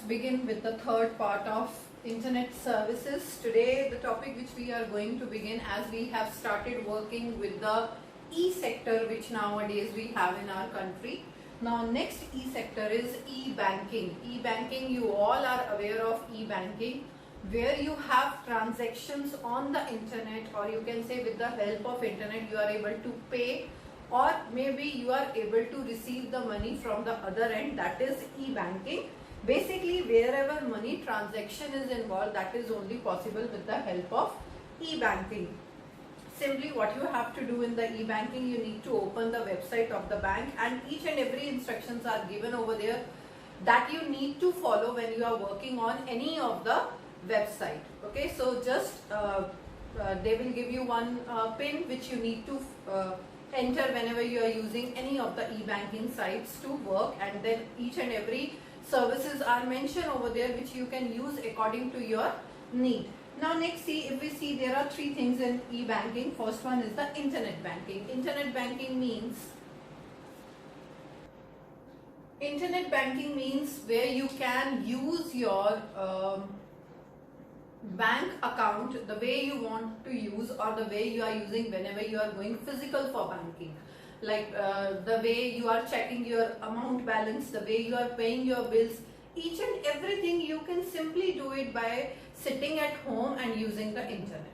begin with the third part of internet services. Today the topic which we are going to begin, as we have started working with the e-sector which nowadays we have in our country. Now next e-sector is e-banking. E-banking, you all are aware of e-banking, where you have transactions on the internet, or you can say with the help of internet you are able to pay, or maybe you are able to receive the money from the other end. That is e-banking. Basically, wherever money transaction is involved, that is only possible with the help of e-banking. Simply what you have to do in the e-banking, you need to open the website of the bank, and each and every instructions are given over there that you need to follow when you are working on any of the website. Okay, so just they will give you one pin which you need to enter whenever you are using any of the e-banking sites to work, and then each and every services are mentioned over there which you can use according to your need. Now next, if we see, there are three things in e-banking. First one is the internet banking. Internet banking means where you can use your bank account the way you want to use, or the way you are using whenever you are going physical for banking. Like the way you are checking your amount balance, the way you are paying your bills, each and everything you can simply do it by sitting at home and using the internet.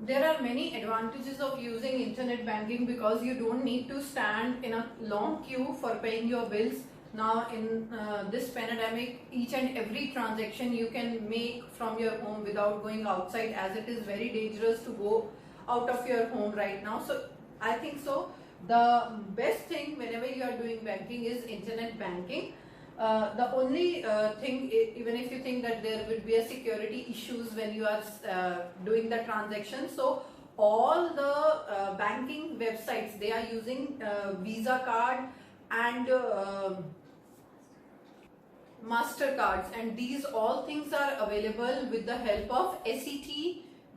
There are many advantages of using internet banking, because you don't need to stand in a long queue for paying your bills. Now in this pandemic, each and every transaction you can make from your home without going outside, as it is very dangerous to go out of your home right now. So I think so the best thing whenever you are doing banking is internet banking. The only thing, even if you think that there will be a security issues when you are doing the transaction, so all the banking websites, they are using Visa card and Mastercards, and these all things are available with the help of SET,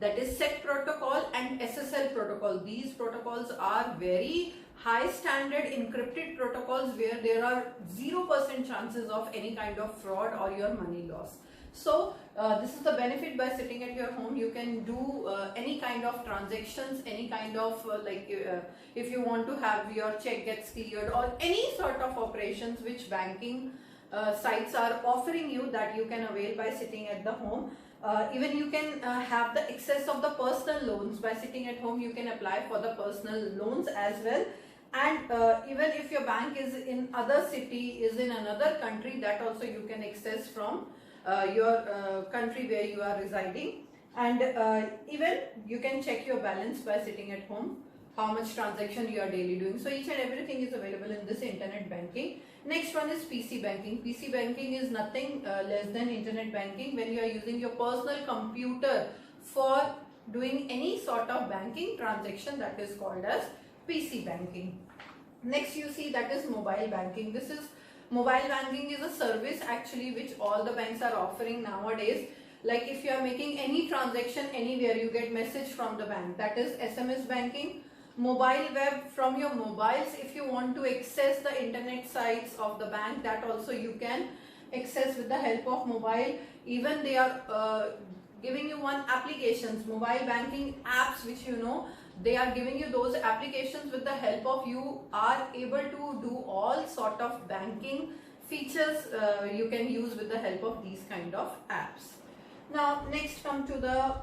that is SET protocol, and SSL protocol. These protocols are very high standard encrypted protocols where there are 0% chances of any kind of fraud or your money loss. So this is the benefit by sitting at your home. You can do any kind of transactions, any kind of if you want to have your check gets cleared, or any sort of operations which banking sites are offering you, that you can avail by sitting at the home. Even you can have the access of the personal loans by sitting at home. You can apply for the personal loans as well. And even if your bank is in other city, is in another country, that also you can access from your country where you are residing. And even you can check your balance by sitting at home, how much transaction you are daily doing. So each and everything is available in this internet banking. Next one is PC banking. PC banking is nothing less than internet banking when you are using your personal computer for doing any sort of banking transaction, that is called as PC banking. Next you see, that is mobile banking. This is mobile banking is a service actually which all the banks are offering nowadays. Like if you are making any transaction anywhere, you get message from the bank, that is SMS banking. Mobile web, from your mobiles, if you want to access the internet sites of the bank, that also you can access with the help of mobile. Even they are giving you one applications, mobile banking apps, which you know, they are giving you those applications. With the help of you are able to do all sort of banking features you can use with the help of these kind of apps. Now next come to the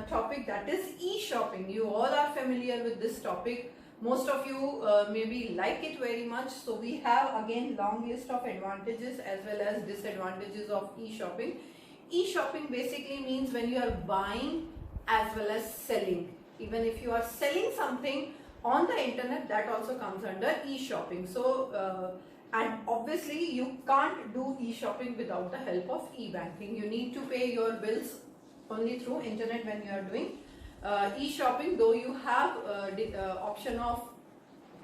topic, that is e-shopping. You all are familiar with this topic. Most of you maybe like it very much. So we have again long list of advantages as well as disadvantages of e-shopping. E-shopping basically means when you are buying as well as selling. Even if you are selling something on the internet, that also comes under e-shopping. So and obviously you can't do e-shopping without the help of e-banking. You need to pay your bills only through internet when you are doing e-shopping, though you have option of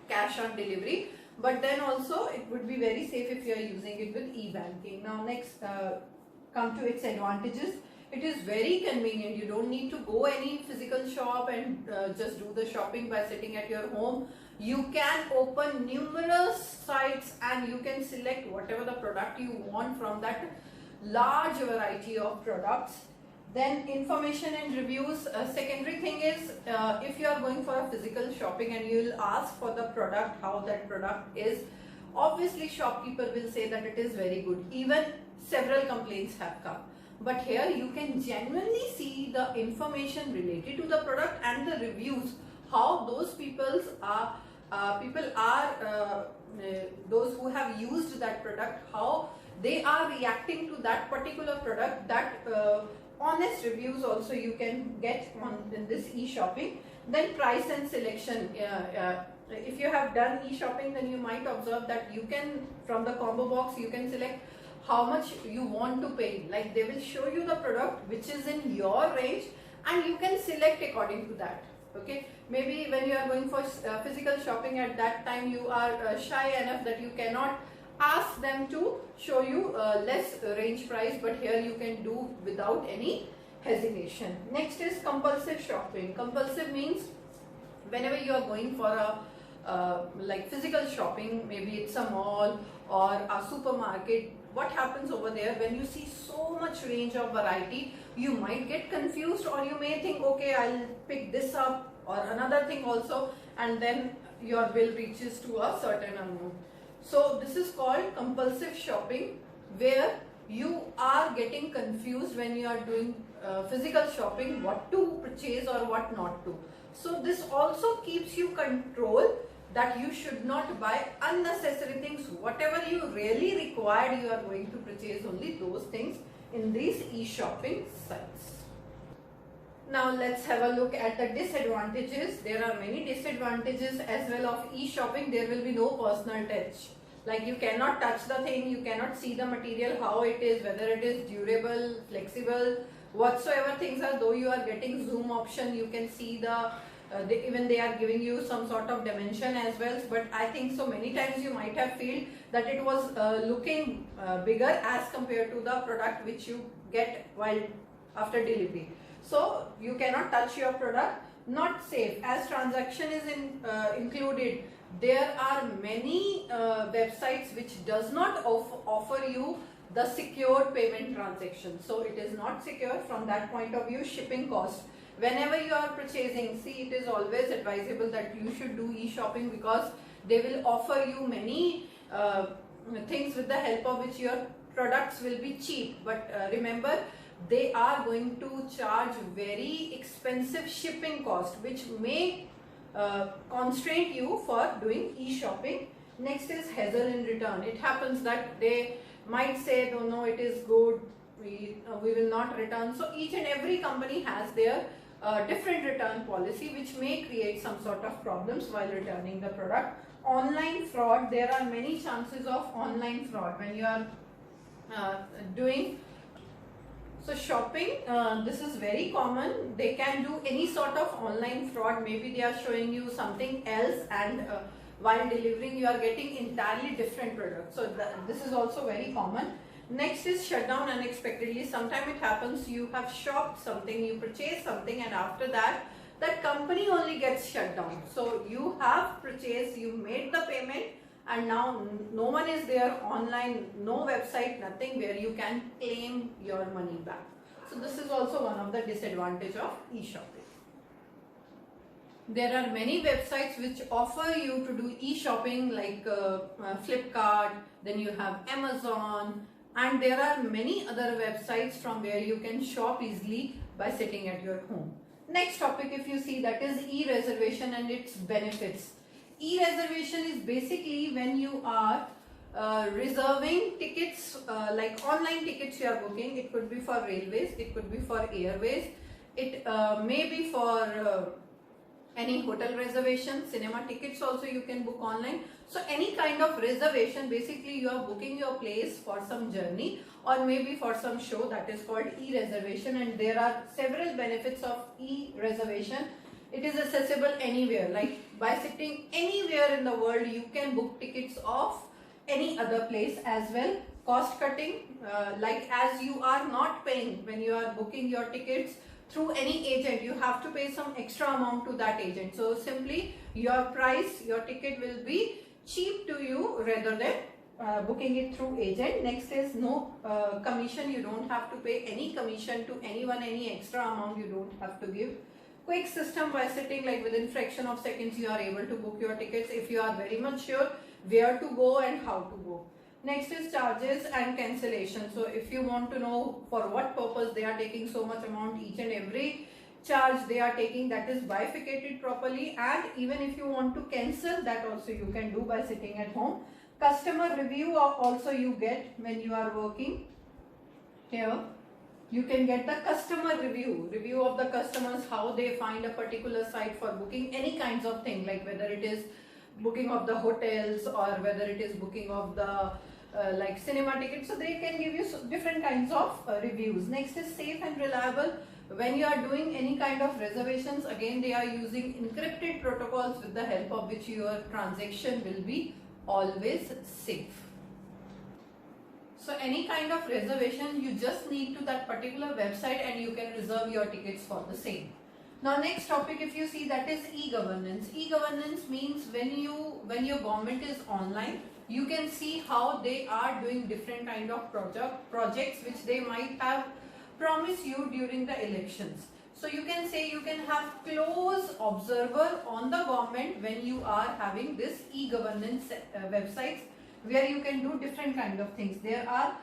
cash on delivery, but then also it would be very safe if you are using it with e-banking. Now next come to its advantages. It is very convenient. You don't need to go any physical shop and just do the shopping by sitting at your home. You can open numerous sites and you can select whatever the product you want from that large variety of products. Then information and reviews. Secondary thing is, if you are going for a physical shopping and you will ask for the product, how that product is, obviously shopkeeper will say that it is very good. Even several complaints have come. But here you can genuinely see the information related to the product and the reviews, how those people are those who have used that product, how they are reacting to that particular product. That honest reviews also you can get on in this e-shopping. Then price and selection. If you have done e-shopping, then you might observe that you can, from the combo box, you can select how much you want to pay. Like they will show you the product which is in your range and you can select according to that. Okay, maybe when you are going for physical shopping, at that time you are shy enough that you cannot ask them to show you less range price, but here you can do without any hesitation. Next is compulsive shopping. Compulsive means whenever you are going for a like physical shopping, maybe it's a mall or a supermarket, what happens over there, when you see so much range of variety, you might get confused, or you may think, okay, I'll pick this up or another thing also, and then your bill reaches to a certain amount. So this is called compulsive shopping, where you are getting confused when you are doing physical shopping, what to purchase or what not to. So this also keeps you control, that you should not buy unnecessary things. Whatever you really required, you are going to purchase only those things in these e-shopping sites. Now let's have a look at the disadvantages. There are many disadvantages as well of e-shopping. There will be no personal touch. Like you cannot touch the thing, you cannot see the material, how it is, whether it is durable, flexible, whatsoever things are. Though you are getting zoom option, you can see the even they are giving you some sort of dimension as well. But I think so many times you might have felt that it was looking bigger as compared to the product which you get while after delivery. So you cannot touch your product. Not safe, as transaction is included. There are many websites which does not offer you the secured payment transaction. So it is not secure from that point of view. Shipping cost. Whenever you are purchasing, see, it is always advisable that you should do e-shopping, because they will offer you many things with the help of which your products will be cheap. But remember, they are going to charge very expensive shipping cost, which may constrain you for doing e-shopping. Next is hassle in return. It happens that they might say, oh, no, it is good, we will not return. So each and every company has their different return policy, which may create some sort of problems while returning the product. Online fraud. There are many chances of online fraud when you are doing so shopping. This is very common. They can do any sort of online fraud. Maybe they are showing you something else, and while delivering you are getting entirely different products. So this is also very common. Next is shutdown unexpectedly. Sometimes it happens, you have shopped something, you purchase something, and after that, that company only gets shut down. So you have purchased, you made the payment, and now no one is there online, no website, nothing where you can claim your money back. So this is also one of the disadvantages of e-shopping. There are many websites which offer you to do e-shopping, like Flipkart, then you have Amazon, and there are many other websites from where you can shop easily by sitting at your home. Next topic, if you see, that is e-reservation and its benefits. E-reservation is basically when you are reserving tickets, like online tickets you are booking. It could be for railways, it could be for airways, it may be for any hotel reservation, cinema tickets also you can book online. So any kind of reservation, basically you are booking your place for some journey or maybe for some show, that is called e-reservation. And there are several benefits of e-reservation. It is accessible anywhere, like by sitting anywhere in the world you can book tickets of any other place as well. cost cutting, like as you are not paying when you are booking your tickets through any agent, you have to pay some extra amount to that agent. So simply your price, your ticket will be cheap to you rather than booking it through agent. Next is no commission. You don't have to pay any commission to anyone, any extra amount you don't have to give. Quick system by sitting, like within fraction of seconds you are able to book your tickets if you are very much sure where to go and how to go. Next is charges and cancellation. So if you want to know for what purpose they are taking so much amount, each and every charge they are taking, that is bifurcated properly. And even if you want to cancel, that also you can do by sitting at home. Customer review also you get when you are working here. You can get the customer review of the customers, how they find a particular site for booking any kinds of thing, like whether it is booking of the hotels or whether it is booking of the like cinema tickets. So they can give you different kinds of reviews. Next is safe and reliable. When you are doing any kind of reservations, again they are using encrypted protocols with the help of which your transaction will be always safe. So any kind of reservation, you just need to that particular website and you can reserve your tickets for the same. Now next topic, if you see, that is e-governance. E-governance means when your government is online, you can see how they are doing different kind of projects which they might have promised you during the elections. So you can say you can have close observer on the government when you are having this e-governance websites, where you can do different kind of things. There are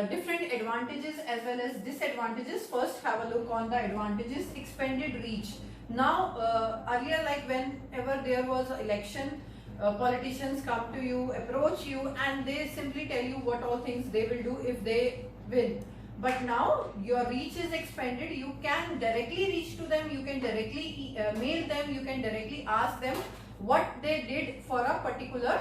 different advantages as well as disadvantages. First, have a look on the advantages. Expanded reach. Now earlier, like whenever there was an election, politicians come to you, approach you, and they simply tell you what all things they will do if they win. But now your reach is expanded. You can directly reach to them, you can directly mail them, you can directly ask them what they did for a particular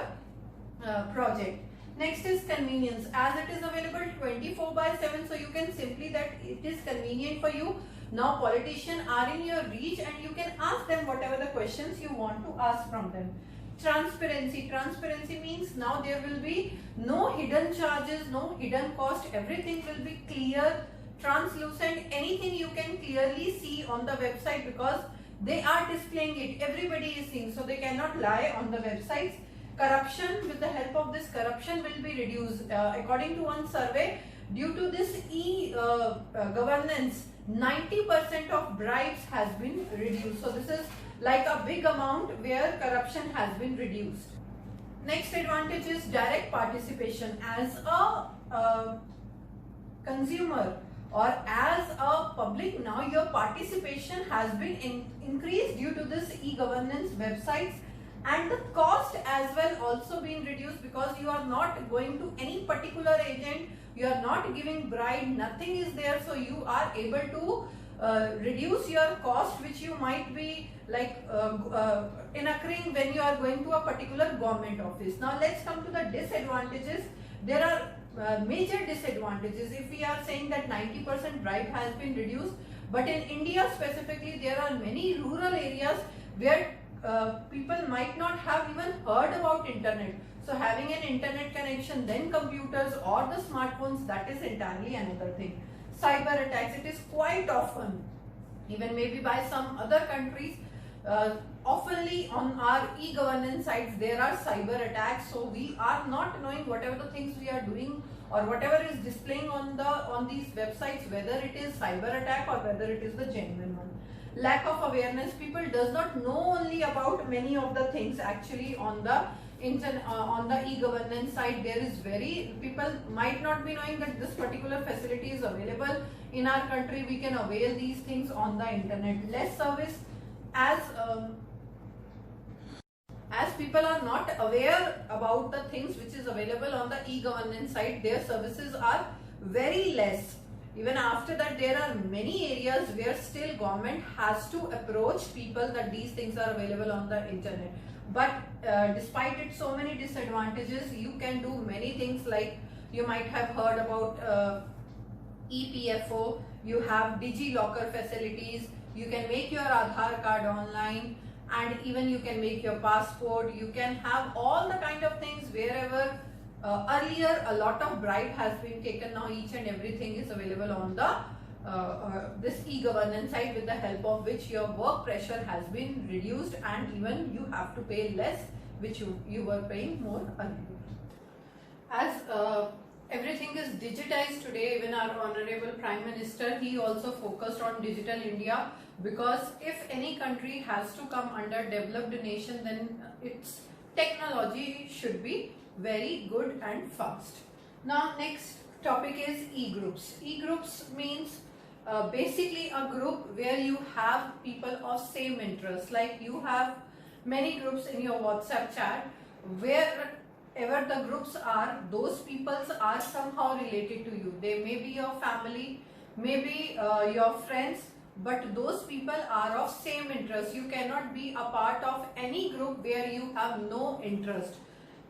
project. Next is convenience. As it is available 24/7, so you can simply that it is convenient for you. Now politicians are in your reach and you can ask them whatever the questions you want to ask from them. Transparency. Transparency means now there will be no hidden charges, no hidden cost. Everything will be clear, translucent. Anything you can clearly see on the website because they are displaying it. Everybody is seeing, so they cannot lie on the websites. Corruption, with the help of this, corruption will be reduced. According to one survey, due to this governance, 90% of bribes has been reduced. So this is like a big amount where corruption has been reduced. Next advantage is direct participation. As a consumer or as a public, now your participation has been increased due to this e-governance websites, and the cost as well also been reduced because you are not going to any particular agent, you are not giving bribe, nothing is there, so you are able to reduce your cost which you might be like incurring when you are going to a particular government office. Now let's come to the disadvantages. There are major disadvantages. If we are saying that 90% bribe has been reduced, but in India specifically there are many rural areas where people might not have even heard about internet. So having an internet connection, then computers or the smartphones, that is entirely another thing. Cyber attacks, it is quite often, even maybe by some other countries, oftenly on our e-governance sites there are cyber attacks. So we are not knowing whatever the things we are doing or whatever is displaying on these websites, whether it is cyber attack or whether it is the genuine one. Lack of awareness, people does not know only about many of the things actually on the on the e-governance side. There is people might not be knowing that this particular facility is available in our country. We can avail these things on the internet. Less service, as people are not aware about the things which is available on the e-governance side, their services are very less. Even after that, there are many areas where still government has to approach people that these things are available on the internet. But despite it, so many disadvantages, you can do many things, like you might have heard about EPFO, you have DigiLocker facilities, you can make your Aadhaar card online, and even you can make your passport. You can have all the kind of things wherever Earlier, a lot of bribe has been taken. Now each and everything is available on the this e-governance site, with the help of which your work pressure has been reduced, and even you have to pay less, which you were paying more earlier. As everything is digitized today, even our honorable Prime Minister, he also focused on digital India, because if any country has to come under developed nation, then its technology should be very good and fast. Now next topic is e-groups. E-groups means basically a group where you have people of same interest. Like you have many groups in your WhatsApp chat, wherever the groups are, those people are somehow related to you. They may be your family, maybe your friends, but those people are of same interest. You cannot be a part of any group where you have no interest.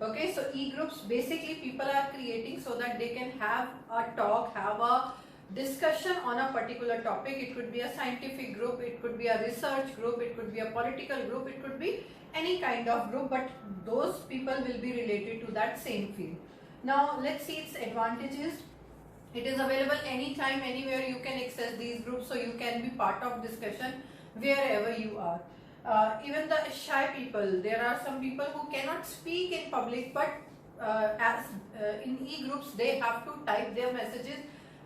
Okay, so e-groups basically people are creating so that they can have a talk, have a discussion on a particular topic. It could be a scientific group, it could be a research group, it could be a political group, it could be any kind of group, but those people will be related to that same field. Now let's see its advantages. It is available anytime, anywhere you can access these groups, so you can be part of discussion wherever you are. Even the shy people, there are some people who cannot speak in public, but in e-groups they have to type their messages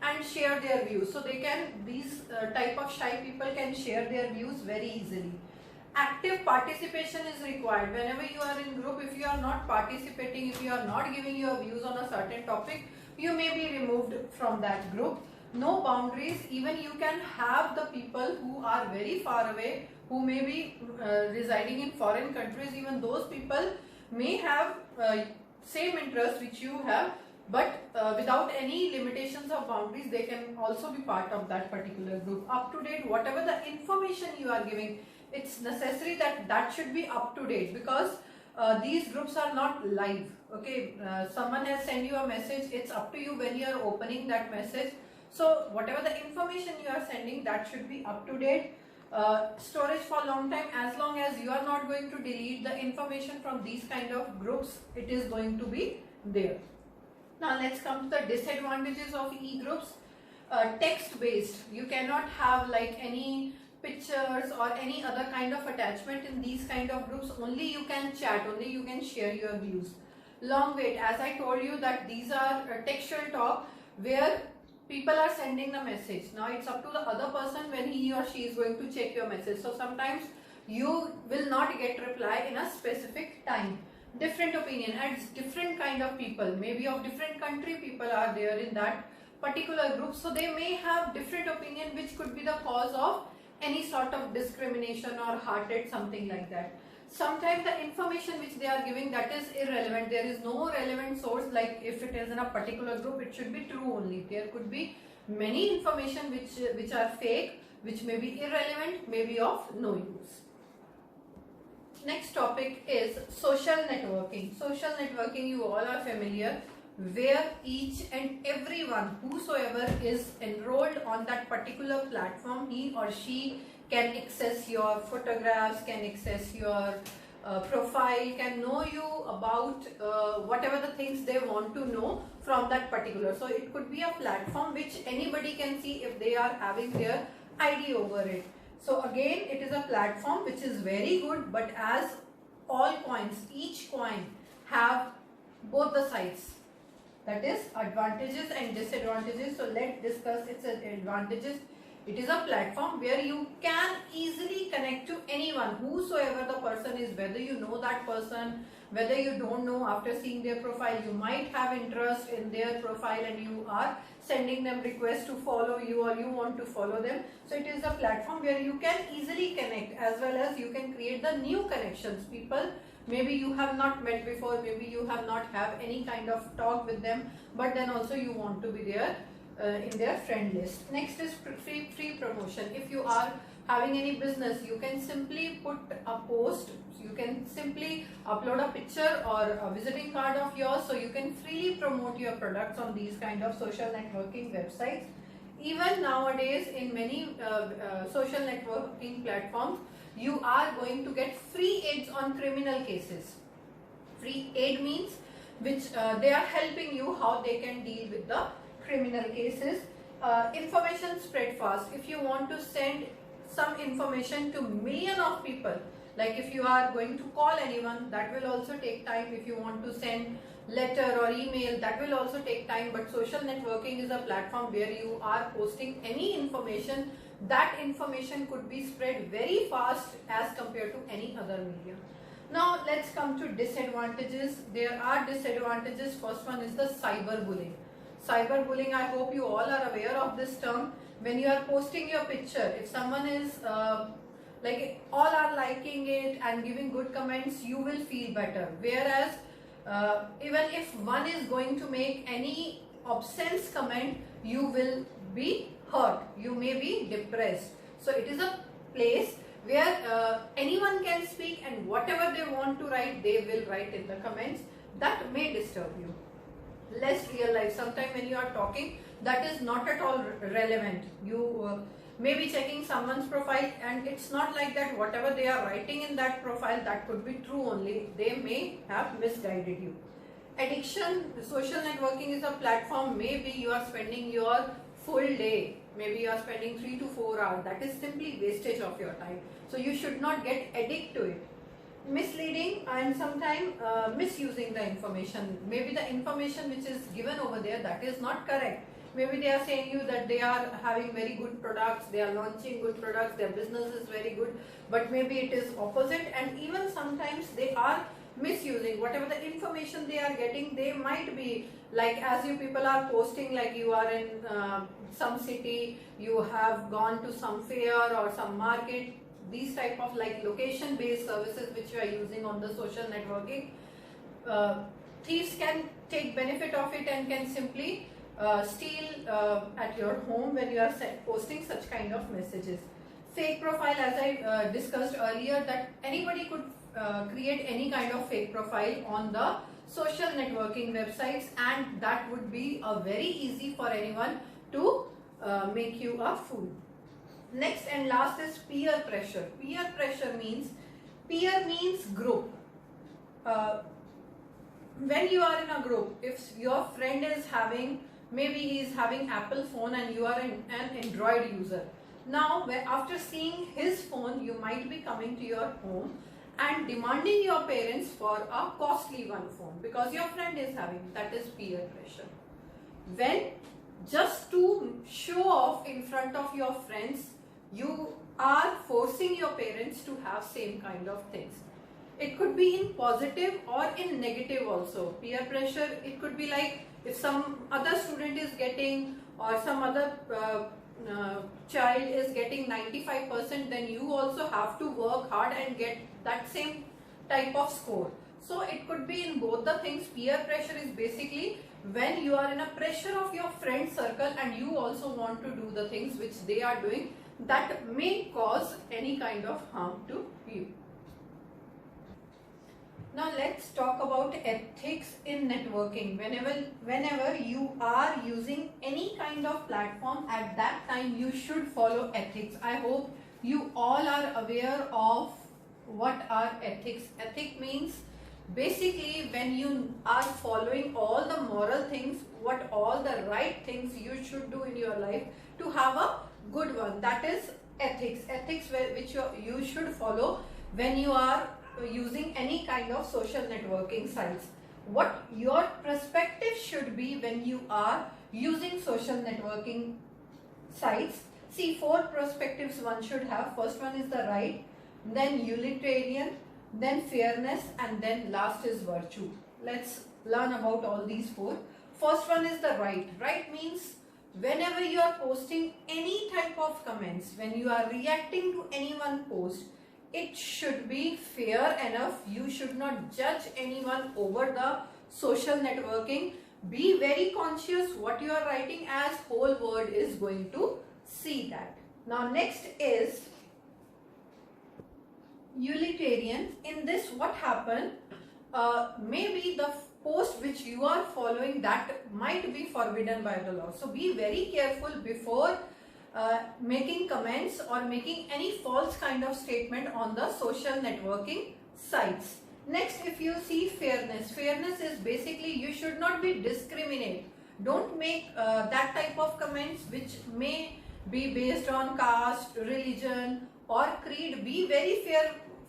and share their views. So they can, these type of shy people can share their views very easily. Active participation is required. Whenever you are in group, if you are not participating, if you are not giving your views on a certain topic, you may be removed from that group. No boundaries. Even you can have the people who are very far away, who may be residing in foreign countries. Even those people may have same interest which you have, but without any limitations of boundaries, they can also be part of that particular group. Up to date, whatever the information you are giving, it's necessary that that should be up to date, because these groups are not live. Okay, someone has sent you a message, it's up to you when you are opening that message. So whatever the information you are sending, that should be up to date. Storage for long time, as long as you are not going to delete the information from these kind of groups, it is going to be there. Now let's come to the disadvantages of e-groups. Text based, you cannot have like any pictures or any other kind of attachment in these kind of groups. Only you can chat, only you can share your views. Long wait, as I told you that these are textual talk where people are sending the message. Now it's up to the other person when he or she is going to check your message. So sometimes you will not get reply in a specific time. Different opinion, and different kind of people, maybe of different country people are there in that particular group. So they may have different opinion, which could be the cause of any sort of discrimination or hearted, something like that. Sometimes the information which they are giving, that is irrelevant. There is no relevant source. Like if it is in a particular group, it should be true only. There could be many information which are fake, which may be irrelevant, may be of no use. Next topic is social networking. Social networking, you all are familiar, where each and everyone, whosoever is enrolled on that particular platform, he or she can access your photographs, can access your profile, can know you about whatever the things they want to know from that particular. So it could be a platform which anybody can see if they are having their ID over it. So again, it is a platform which is very good, but as all coins, each coin have both the sides. That is advantages and disadvantages. So let's discuss its advantages. It is a platform where you can easily connect to anyone, whosoever the person is, whether you know that person, whether you don't know. After seeing their profile, you might have interest in their profile and you are sending them requests to follow you, or you want to follow them. So it is a platform where you can easily connect, as well as you can create the new connections. People maybe you have not met before, maybe you have not have any kind of talk with them, but then also you want to be there in their friend list. Next is free promotion. If you are having any business, you can simply put a post, you can simply upload a picture or a visiting card of yours, so you can freely promote your products on these kind of social networking websites. Even nowadays in many social networking platforms, you are going to get free aids on criminal cases. Free aid means which they are helping you how they can deal with the criminal cases. Information spread fast. If you want to send some information to million of people, like if you are going to call anyone, that will also take time. If you want to send letter or email, that will also take time. But social networking is a platform where you are posting any information. That information could be spread very fast as compared to any other media. Now let's come to disadvantages. There are disadvantages. First one is the cyberbullying. Cyberbullying, I hope you all are aware of this term. When you are posting your picture, if someone is like all are liking it and giving good comments, you will feel better. Whereas even if one is going to make any obscene comment, you will be hurt. You may be depressed. So it is a place where anyone can speak, and whatever they want to write, they will write in the comments. That may disturb you. Less real life. Sometimes when you are talking, that is not at all relevant. You may be checking someone's profile, and it's not like that whatever they are writing in that profile, that could be true only. They may have misguided you. Addiction. Social networking is a platform. Maybe you are spending your full day, maybe you are spending 3 to 4 hours. That is simply wastage of your time. So you should not get addicted to it. Misleading and sometimes misusing the information. Maybe the information which is given over there, that is not correct. Maybe they are saying you that they are having very good products, they are launching good products, their business is very good, but maybe it is opposite. And even sometimes they are misusing whatever the information they are getting. They might be like, as you people are posting, like you are in some city, you have gone to some fair or some market, these type of like location based services which you are using on the social networking. Thieves can take benefit of it and can simply steal at your home when you are posting such kind of messages. Fake profile, as I discussed earlier, that anybody could create any kind of fake profile on the social networking websites, and that would be very easy for anyone to make you a fool. Next and last is peer pressure. Peer pressure means, peer means group. When you are in a group, if your friend is having, maybe he is having Apple phone and you are an Android user. Now after seeing his phone, you might be coming to your home and demanding your parents for a costly one phone because your friend is having. That is peer pressure. When just to show off in front of your friends, you are forcing your parents to have same kind of things. It could be in positive or in negative also. Peer pressure, it could be like if some other student is getting, or some other child is getting 95%, then you also have to work hard and get that same type of score. So it could be in both the things. Peer pressure is basically when you are in a pressure of your friend circle and you also want to do the things which they are doing, that may cause any kind of harm to you. Now let's talk about ethics in networking. Whenever you are using any kind of platform, at that time you should follow ethics. I hope you all are aware of what are ethics. Ethic means basically when you are following all the moral things, what all the right things you should do in your life to have a good one. That is ethics. Ethics which you should follow when you are using any kind of social networking sites. What your perspective should be when you are using social networking sites. See, 4 perspectives one should have. First one is the right, then utilitarian, then fairness, and then last is virtue. Let's learn about all these 4. First one is the right. Right means whenever you are posting any type of comments, when you are reacting to anyone post, it should be fair enough. You should not judge anyone over the social networking. Be very conscious what you are writing, as whole world is going to see that. Now next is utilitarian. In this, what happened, maybe the post which you are following, that might be forbidden by the law. So be very careful before making comments or making any false kind of statement on the social networking sites. Next, if you see fairness, fairness is basically you should not be discriminate. Don't make that type of comments which may be based on caste, religion or creed. Be very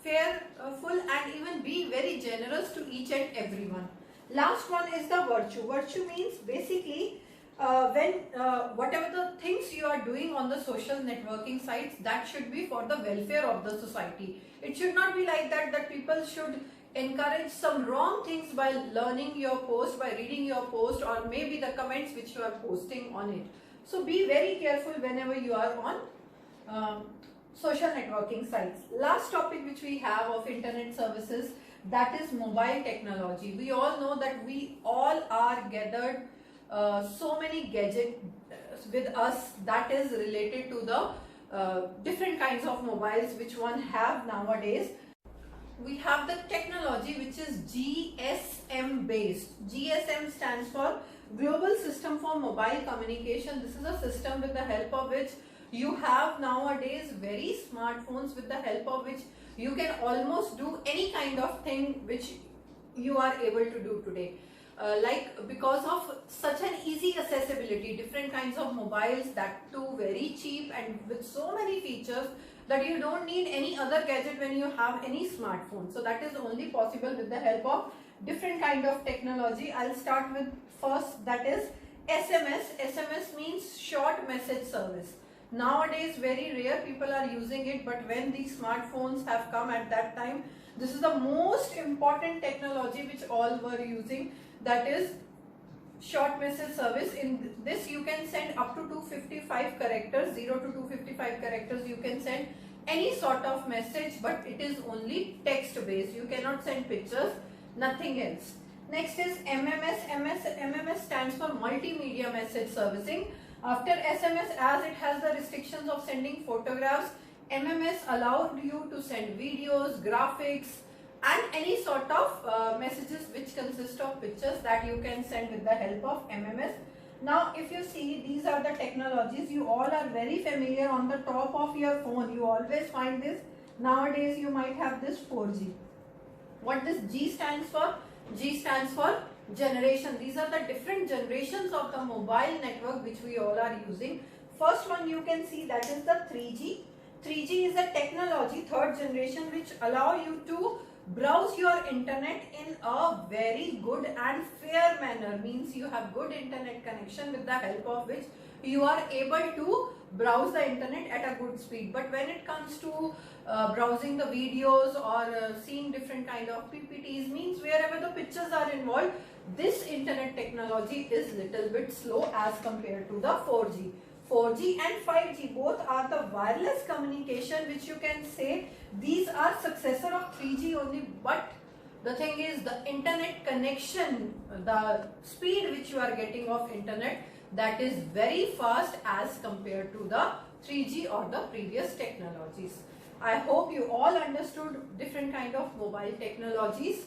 fairful and even be very generous to each and everyone. Last one is the virtue. Virtue means basically when whatever the things you are doing on the social networking sites, that should be for the welfare of the society. It should not be like that people should encourage some wrong things by learning your post, by reading your post, or maybe the comments which you are posting on it. So be very careful whenever you are on social networking sites. Last topic which we have of internet services, that is mobile technology. We all know that we all are gathered so many gadgets with us that is related to the different kinds of mobiles which one have nowadays. We have the technology which is GSM based. GSM stands for Global System for Mobile Communication. This is a system with the help of which you have nowadays very smartphones, with the help of which you can almost do any kind of thing which you are able to do today. Like because of such an easy accessibility, different kinds of mobiles, that too very cheap and with so many features that you don't need any other gadget when you have any smartphone. So that is only possible with the help of different kind of technology. I'll start with first, that is SMS. SMS means short message service. Nowadays very rare people are using it, but when these smartphones have come at that time, this is the most important technology which all were using, that is short message service. In this you can send up to 255 characters, 0 to 255 characters you can send any sort of message, but it is only text based. You cannot send pictures, nothing else. Next is MMS. MMS stands for multimedia message servicing. After SMS, as it has the restrictions of sending photographs, MMS allowed you to send videos, graphics and any sort of messages which consist of pictures, that you can send with the help of MMS. Now if you see, these are the technologies you all are very familiar. On the top of your phone you always find this. Nowadays you might have this 4G. What this G stands for? G stands for generation. These are the different generations of the mobile network which we all are using. First one you can see, that is the 3G. 3G is a technology, third generation, which allow you to browse your internet in a very good and fair manner. Means you have good internet connection with the help of which you are able to browse the internet at a good speed. But when it comes to browsing the videos or seeing different kind of PPTs, means wherever the pictures are involved, this internet technology is little bit slow as compared to the 4G. 4G and 5G both are the wireless communication, which you can say these are successor of 3G only, but the thing is the internet connection, the speed which you are getting of internet, that is very fast as compared to the 3G or the previous technologies. I hope you all understood different kind of mobile technologies.